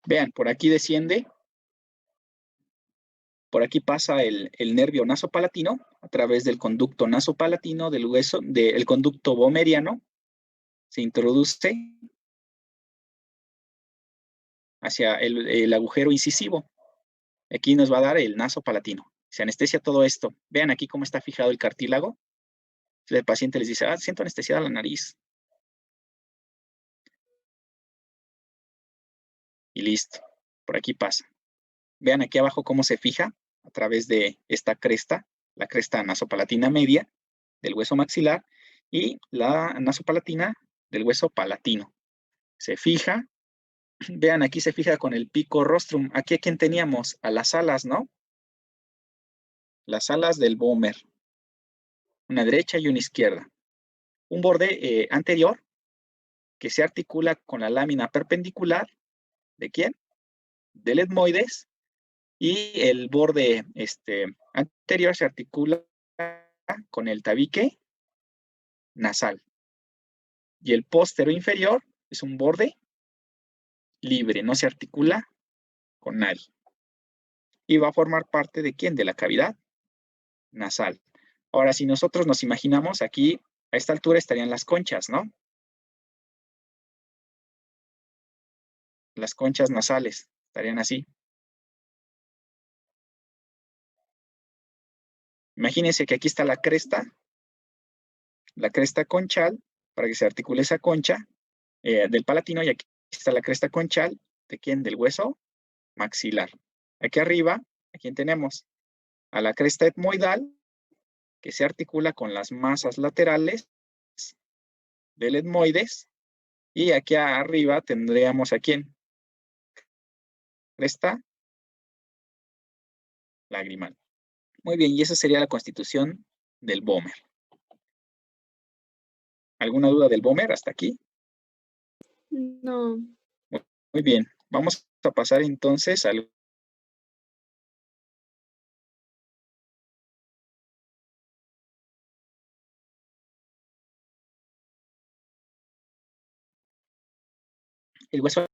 Vean, por aquí desciende, por aquí pasa el nervio nasopalatino a través del conducto nasopalatino del hueso, del conducto bomeriano, se introduce hacia el agujero incisivo. Aquí nos va a dar el nasopalatino. Se anestesia todo esto. Vean aquí cómo está fijado el cartílago. El paciente les dice, siento anestesiada la nariz. Y listo. Por aquí pasa. Vean aquí abajo cómo se fija a través de esta cresta, la cresta nasopalatina media del hueso maxilar y la nasopalatina del hueso palatino. Se fija. Vean, aquí se fija con el pico rostrum. Aquí a quién teníamos, a las alas, ¿no? Las alas del Böhmer. Una derecha y una izquierda. Un borde anterior que se articula con la lámina perpendicular. ¿De quién? Del etmoides. Y el borde anterior se articula con el tabique nasal. Y el póstero inferior es un borde libre, no se articula con nadie. Y va a formar parte de quién? De la cavidad nasal. Ahora, si nosotros nos imaginamos aquí, a esta altura estarían las conchas, ¿no? Las conchas nasales estarían así. Imagínense que aquí está la cresta conchal, para que se articule esa concha del palatino, y aquí está la cresta conchal, ¿de quién? Del hueso maxilar. Aquí arriba, ¿a quién tenemos? A la cresta etmoidal, que se articula con las masas laterales del etmoides, y aquí arriba tendríamos ¿a quién? Cresta lagrimal. Muy bien, y esa sería la constitución del Böhmer. ¿Alguna duda del Böhmer hasta aquí? No. Muy bien, vamos a pasar entonces al el hueso